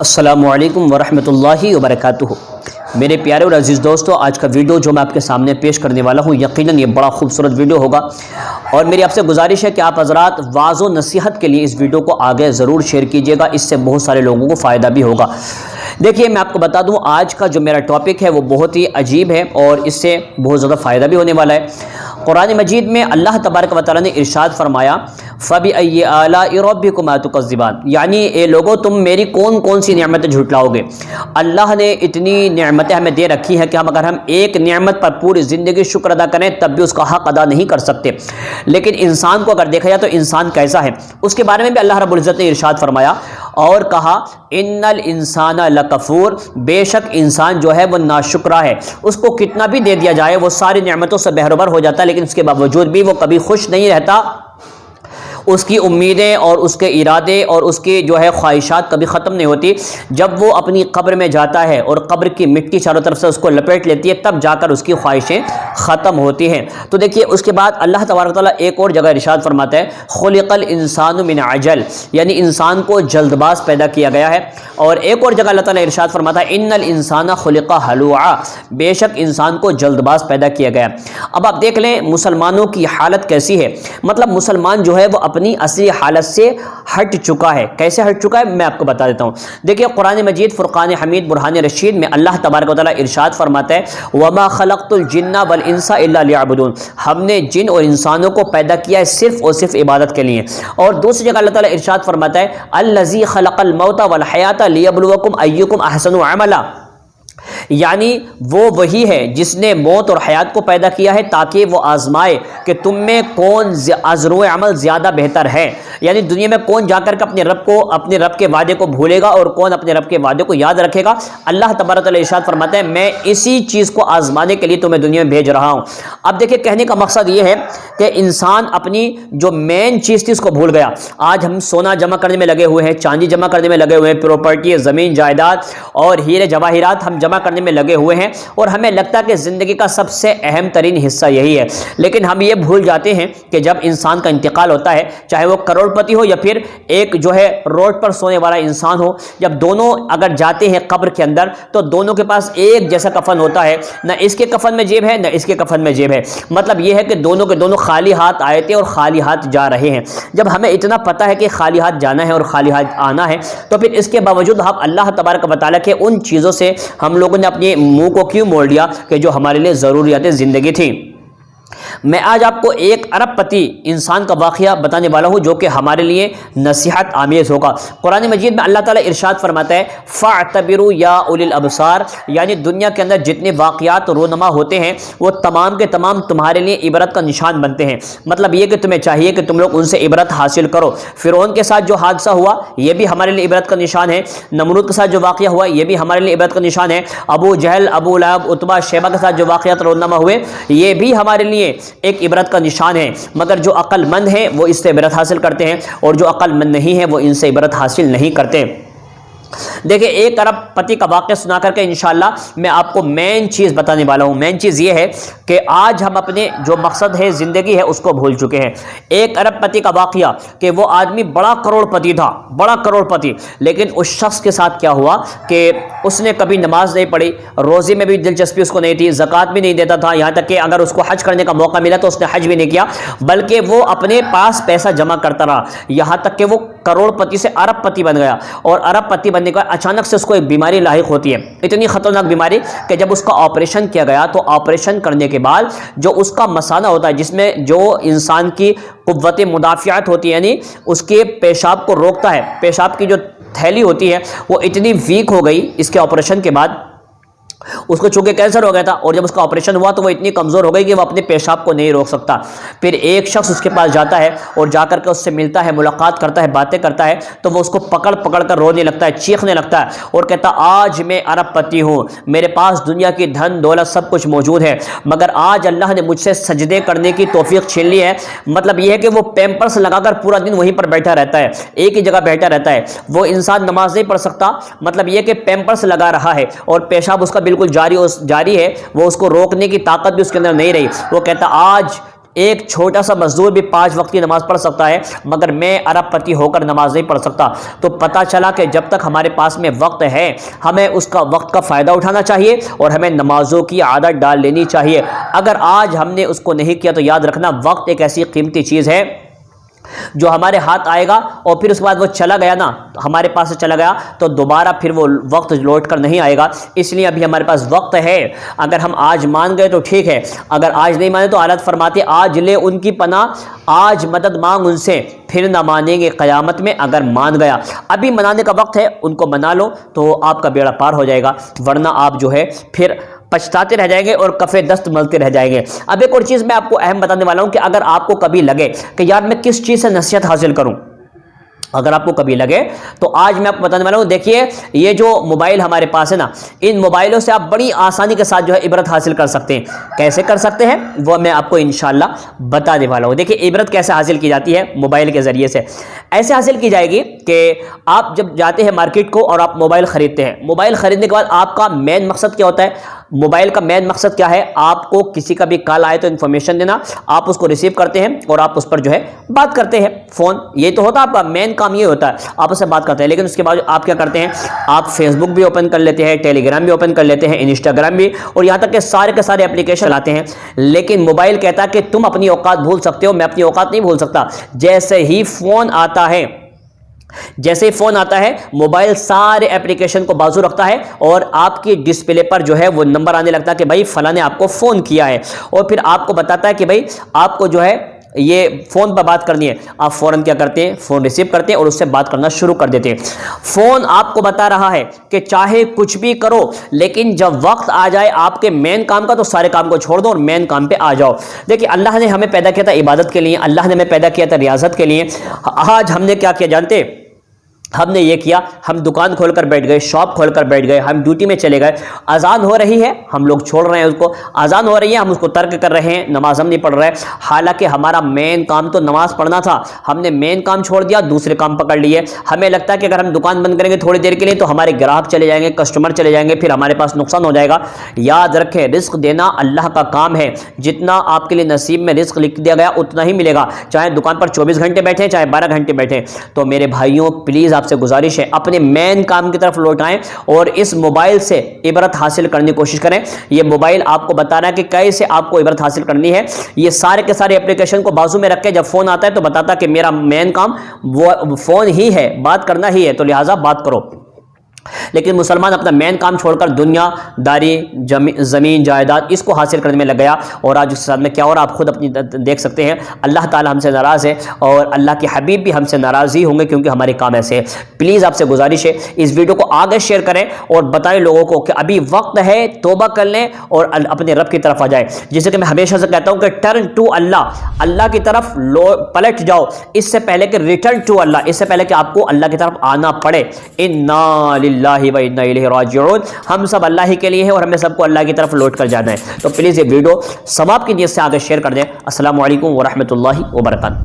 السلام علیکم ورحمۃ اللہ وبرکاتہ۔ میرے پیارے اور عزیز دوستو، آج کا ویڈیو جو میں آپ کے سامنے پیش کرنے والا ہوں، یقیناً یہ بڑا خوبصورت ویڈیو ہوگا، اور میری آپ سے گزارش ہے کہ آپ حضرات واعظ و نصیحت کے لیے اس ویڈیو کو آگے ضرور شیئر کیجیے گا، اس سے بہت سارے لوگوں کو فائدہ بھی ہوگا۔ دیکھیے، میں آپ کو بتا دوں، آج کا جو میرا ٹاپک ہے وہ بہت ہی عجیب ہے اور اس سے بہت زیادہ فائدہ بھی ہونے والا ہے۔ قرآن مجید میں اللہ تبارک و تعالیٰ نے ارشاد فرمایا، فَبِأَيِّ آلَاءِ رَبِّكُمَا تُكَذِّبَانِ، یعنی اے لوگو، تم میری کون کون سی نعمتیں جھٹلاؤ گے۔ اللہ نے اتنی نعمتیں ہمیں دے رکھی ہیں کہ اگر ہم ایک نعمت پر پوری زندگی شکر ادا کریں تب بھی اس کا حق ادا نہیں کر سکتے۔ لیکن انسان کو اگر دیکھا جائے تو انسان کیسا ہے، اس کے بارے میں بھی اللہ رب العزت نے ارشاد فرمایا اور کہا، ان الانسان لکفور، بے شک انسان جو ہے وہ ناشکرا ہے۔ اس کو کتنا بھی دے دیا جائے وہ ساری نعمتوں سے بہروبر ہو جاتا ہے، لیکن اس کے باوجود بھی وہ کبھی خوش نہیں رہتا۔ اس کی امیدیں اور اس کے ارادے اور اس کی جو ہے خواہشات کبھی ختم نہیں ہوتی۔ جب وہ اپنی قبر میں جاتا ہے اور قبر کی مٹی چاروں طرف سے اس کو لپیٹ لیتی ہے، تب جا کر اس کی خواہشیں ختم ہوتی ہیں۔ تو دیکھیے، اس کے بعد اللہ تبارک و تعالیٰ ایک اور جگہ ارشاد فرماتا ہے، خلق الانسان من عجل، یعنی انسان کو جلد باز پیدا کیا گیا ہے۔ اور ایک اور جگہ اللہ تعالیٰ ارشاد فرماتا ہے، ان الانسان خلق ہلوعا، بے شک انسان کو جلد باز پیدا کیا گیا۔ اب آپ دیکھ لیں مسلمانوں کی حالت کیسی ہے، مطلب مسلمان جو ہے وہ اپنی اصلی حالت سے ہٹ چکا ہے۔ کیسے ہٹ چکا ہے میں آپ کو بتا دیتا ہوں۔ دیکھیے، قرآن مجید فرقان حمید برہان رشید میں اللہ تبارک و تعالیٰ ارشاد فرماتا ہے، وما خلقت الجن والانس الا لیعبدون، ہم نے جن اور انسانوں کو پیدا کیا ہے صرف اور صرف عبادت کے لیے۔ اور دوسری جگہ اللہ تعالیٰ ارشاد فرماتا ہے، الذی خلق الموت والحیات لیبلوکم ایکم احسن عملا، یعنی وہ وہی ہے جس نے موت اور حیات کو پیدا کیا ہے تاکہ وہ آزمائے کہ تم میں کون عزر و عمل زیادہ بہتر ہے، یعنی دنیا میں کون جا کر کے اپنے رب کے وعدے کو بھولے گا اور کون اپنے رب کے وعدے کو یاد رکھے گا۔ اللہ تبارک و تعالیٰ ارشاد فرماتا ہے، میں اسی چیز کو آزمانے کے لیے تمہیں دنیا میں بھیج رہا ہوں۔ اب دیکھیں، کہنے کا مقصد یہ ہے کہ انسان اپنی جو مین چیز تھی اس کو بھول گیا۔ آج ہم سونا جمع کرنے میں لگے ہوئے ہیں، چاندی جمع کرنے میں لگے ہوئے ہیں، پراپرٹی، زمین جائیداد اور ہیرے جواہرات ہم جمع کرنے میں لگے ہوئے ہیں، اور ہمیں لگتا ہے کہ زندگی کا سب سے اہم ترین حصہ یہی ہے۔ لیکن ہم یہ بھول جاتے ہیں کہ جب انسان کا انتقال ہوتا ہے، چاہے وہ کروڑ پتی ہو یا پھر ایک جو ہے روڈ پر سونے والا انسان ہو، جب دونوں اگر جاتے ہیں قبر کے اندر تو دونوں کے پاس ایک جیسا کفن ہوتا ہے، نہ اس کے کفن میں جیب ہے نہ اس کے کفن میں جیب ہے۔ مطلب یہ ہے کہ دونوں کے دونوں خالی ہاتھ آئے تھے اور خالی ہاتھ جا رہے ہیں۔ جب ہمیں اتنا پتہ ہے کہ خالی ہاتھ جانا ہے اور خالی ہاتھ آنا ہے، تو پھر اس کے باوجود ہم اللہ تبارک و تعالیٰ کے ان چیزوں سے ہم لوگوں نے اپنے منہ کو کیوں موڑ لیا کہ جو ہمارے لیے ضروریات زندگی تھی۔ میں آج آپ کو ایک ارب پتی انسان کا واقعہ بتانے والا ہوں جو کہ ہمارے لیے نصیحت آمیز ہوگا۔ قرآن مجید میں اللہ تعالیٰ ارشاد فرماتا ہے، فَاعْتَبِرُوا يَا أُولِي الْأَبْصَارِ، یعنی دنیا کے اندر جتنے واقعات رونما ہوتے ہیں وہ تمام کے تمام تمہارے لیے عبرت کا نشان بنتے ہیں۔ مطلب یہ کہ تمہیں چاہیے کہ تم لوگ ان سے عبرت حاصل کرو۔ فرعون کے ساتھ جو حادثہ ہوا یہ بھی ہمارے لیے عبرت کا نشان ہے، نمرود کے ساتھ جو واقعہ ہوا یہ بھی ہمارے لیے عبرت کا نشان ہے، ابو جہل، ابو لہب، عتبہ، شیبہ کے ساتھ جو واقعات رونما ہوئے یہ بھی ہمارے لیے ایک عبرت کا نشان ہے۔ مگر جو عقل مند ہیں وہ اس سے عبرت حاصل کرتے ہیں، اور جو عقل مند نہیں ہے وہ ان سے عبرت حاصل نہیں کرتے۔ دیکھیں، ایک ارب پتی کا واقعہ سنا کر کے انشاءاللہ میں آپ کو مین چیز بتانے والا ہوں۔ مین چیز یہ ہے کہ آج ہم اپنے جو مقصد ہے زندگی ہے اس کو بھول چکے ہیں۔ ایک ارب پتی کا واقعہ کہ وہ آدمی بڑا کروڑ پتی تھا، بڑا کروڑ پتی، لیکن اس شخص کے ساتھ کیا ہوا کہ اس نے کبھی نماز نہیں پڑھی، روزے میں بھی دلچسپی اس کو نہیں تھی، زکوٰۃ بھی نہیں دیتا تھا، یہاں تک کہ اگر اس کو حج کرنے کا موقع ملا تو اس نے حج بھی نہیں کیا، بلکہ وہ اپنے پاس پیسہ جمع کرتا رہا، یہاں تک کہ وہ کروڑ پتی سے ارب پتی بن گیا۔ اور ارب پتی بننے کے بعد اچانک سے اس کو ایک بیماری لاحق ہوتی ہے، اتنی خطرناک بیماری کہ جب اس کا آپریشن کیا گیا تو آپریشن کرنے کے بعد جو اس کا مثانہ ہوتا ہے، جس میں جو انسان کی قوت مدافعت ہوتی ہے، یعنی اس کے پیشاب کو روکتا ہے، پیشاب کی جو تھیلی ہوتی ہے وہ اتنی ویک ہو گئی اس کے آپریشن کے بعد، اس کو چونکہ کینسر ہو گیا تھا، اور جب اس کا آپریشن ہوا تو وہ اتنی کمزور ہو گئی کہ وہ اپنے پیشاب کو نہیں روک سکتا۔ پھر ایک شخص اس کے پاس جاتا ہے اور جا کر کے اس سے ملتا ہے، ملاقات کرتا ہے، باتیں کرتا ہے، تو وہ اس کو پکڑ پکڑ کر رونے لگتا ہے، چیخنے لگتا ہے اور کہتا، آج میں ارب پتی ہوں، میرے پاس دنیا کی دھن دولت سب کچھ موجود ہے، مگر آج اللہ نے مجھ سے سجدے کرنے کی توفیق چھین لی ہے۔ مطلب یہ ہے کہ وہ پیمپرس لگا کر پورا دن وہیں پر بیٹھا رہتا ہے، ایک ہی جگہ بیٹھا رہتا ہے، وہ انسان نماز نہیں پڑھ سکتا، مطلب یہ کہ پیمپرس لگا رہا ہے اور پیشاب اس کا بالکل جاری ہے، وہ اس کو روکنے کی طاقت بھی اس کے اندر نہیں رہی۔ وہ کہتا، آج ایک چھوٹا سا مزدور بھی 5 وقت کی نماز پڑھ سکتا ہے، مگر میں ارب پتی ہو کر نماز نہیں پڑھ سکتا۔ تو پتہ چلا کہ جب تک ہمارے پاس میں وقت ہے ہمیں اس کا وقت کا فائدہ اٹھانا چاہیے اور ہمیں نمازوں کی عادت ڈال لینی چاہیے۔ اگر آج ہم نے اس کو نہیں کیا تو یاد رکھنا وقت ایک ایسی قیمتی چیز ہے جو ہمارے ہاتھ آئے گا اور پھر اس کے بعد وہ چلا گیا نا، ہمارے پاس سے چلا گیا تو دوبارہ پھر وہ وقت لوٹ کر نہیں آئے گا۔ اس لیے ابھی ہمارے پاس وقت ہے، اگر ہم آج مان گئے تو ٹھیک ہے، اگر آج نہیں مانے تو حالت فرماتے آج لے ان کی پناہ، آج مدد مانگ ان سے، پھر نہ مانیں گے قیامت میں اگر مان گیا۔ ابھی منانے کا وقت ہے، ان کو منا لو تو آپ کا بیڑا پار ہو جائے گا، ورنہ آپ جو ہے پھر پچھتاتے رہ جائیں گے اور کفے دست ملتے رہ جائیں گے۔ اب ایک اور چیز میں آپ کو اہم بتانے والا ہوں کہ اگر آپ کو کبھی لگے کہ یار میں کس چیز سے نصیحت حاصل کروں، اگر آپ کو کبھی لگے تو آج میں آپ کو بتانے والا ہوں، دیکھیے یہ جو موبائل ہمارے پاس ہے نا، ان موبائلوں سے آپ بڑی آسانی کے ساتھ جو ہے عبرت حاصل کر سکتے ہیں۔ کیسے کر سکتے ہیں وہ میں آپ کو انشاءاللہ بتانے والا ہوں۔ دیکھیے عبرت کیسے حاصل کی جاتی ہے موبائل کے ذریعے سے، ایسے حاصل کی جائے گی کہ آپ جب جاتے ہیں مارکیٹ کو اور آپ موبائل خریدتے ہیں، موبائل خریدنے کے بعد آپ کا مین مقصد کیا ہوتا ہے؟ موبائل کا مین مقصد کیا ہے؟ آپ کو کسی کا بھی کال آئے تو انفارمیشن دینا، آپ اس کو ریسیو کرتے ہیں اور آپ اس پر جو ہے بات کرتے ہیں، فون یہ تو ہوتا ہے آپ کا مین کام، یہ ہوتا ہے آپ اس سے بات کرتے ہیں۔ لیکن اس کے بعد آپ کیا کرتے ہیں؟ آپ فیس بک بھی اوپن کر لیتے ہیں، ٹیلی گرام بھی اوپن کر لیتے ہیں، انسٹاگرام بھی، اور یہاں تک کہ سارے کے سارے اپلیکیشن لاتے ہیں۔ لیکن موبائل کہتا ہے کہ تم اپنی اوقات بھول سکتے ہو، میں اپنی اوقات نہیں بھول سکتا۔ جیسے ہی فون آتا ہے موبائل سارے اپلیکیشن کو بازو رکھتا ہے اور آپ کی ڈسپلے پر جو ہے وہ نمبر آنے لگتا ہے کہ بھائی فلاں نے آپ کو فون کیا ہے، اور پھر آپ کو بتاتا ہے کہ بھائی آپ کو جو ہے یہ فون پر بات کرنی ہے۔ آپ فوراً کیا کرتے ہیں؟ فون ریسیو کرتے ہیں اور اس سے بات کرنا شروع کر دیتے ہیں۔ فون آپ کو بتا رہا ہے کہ چاہے کچھ بھی کرو لیکن جب وقت آ جائے آپ کے مین کام کا تو سارے کام کو چھوڑ دو اور مین کام پہ آ جاؤ۔ دیکھیے اللہ نے ہمیں پیدا کیا تھا عبادت کے لیے، اللہ نے ہمیں پیدا کیا تھا ریاضت کے لیے۔ آج ہم نے کیا کیا جانتے؟ ہم نے یہ کیا، ہم دکان کھول کر بیٹھ گئے، شاپ کھول کر بیٹھ گئے، ہم ڈیوٹی میں چلے گئے، اذان ہو رہی ہے ہم لوگ چھوڑ رہے ہیں اس کو، اذان ہو رہی ہے ہم اس کو ترک کر رہے ہیں، نماز ہم نہیں پڑھ رہے، حالانکہ ہمارا مین کام تو نماز پڑھنا تھا، ہم نے مین کام چھوڑ دیا، دوسرے کام پکڑ لیے۔ ہمیں لگتا ہے کہ اگر ہم دکان بند کریں گے تھوڑی دیر کے لیے تو ہمارے گراہک چلے جائیں گے، کسٹمر چلے جائیں گے، پھر ہمارے پاس نقصان ہو جائے گا۔ یاد رکھیں رزق دینا اللہ کا کام ہے، جتنا آپ کے لیے نصیب میں رزق لکھ دیا گیا اتنا ہی ملے گا، چاہے دکان پر 24 گھنٹے بیٹھیں چاہے 12 گھنٹے بیٹھیں۔ تو میرے بھائیوں پلیز آپ سے گزارش ہے اپنے مین کام کی طرف لوٹائیں اور اس موبائل سے عبرت حاصل کرنے کی کوشش کریں۔ یہ موبائل آپ کو بتا رہا ہے کہ کیسے آپ کو عبرت حاصل کرنی ہے۔ یہ سارے کے سارے اپلیکیشن کو بازو میں رکھ کے جب فون آتا ہے تو بتاتا کہ میرا مین کام وہ فون ہی ہے، بات کرنا ہی ہے، تو لہٰذا بات کرو۔ لیکن مسلمان اپنا مین کام چھوڑ کر دنیا داری، زمین جائیداد اس کو حاصل کرنے میں لگ گیا، اور آج اس کے ساتھ میں کیا ہو رہا آپ خود اپنی دیکھ سکتے ہیں۔ اللہ تعالی ہم سے ناراض ہے اور اللہ کے حبیب بھی ہم سے ناراض ہی ہوں گے کیونکہ ہمارے کام ایسے ہیں۔ پلیز آپ سے گزارش ہے اس ویڈیو کو آگے شیئر کریں اور بتائیں لوگوں کو کہ ابھی وقت ہے، توبہ کر لیں اور اپنے رب کی طرف آ جائیں۔ جسے کہ میں ہمیشہ سے کہتا ہوں کہ ٹرن ٹو اللہ، اللہ کی طرف پلٹ جاؤ اس سے پہلے کہ ریٹرن ٹو اللہ، اس سے پہلے کہ آپ کو اللہ کی طرف آنا پڑے۔ للہ و انا الیہ راجعون، ہم سب اللہ ہی کے لیے ہیں اور ہمیں سب کو اللہ کی طرف لوٹ کر جانا ہے۔ تو پلیز یہ ویڈیو ثواب کی نیت سے آگے شیئر کر دیں۔ السلام علیکم ورحمۃ اللہ وبرکاتہ۔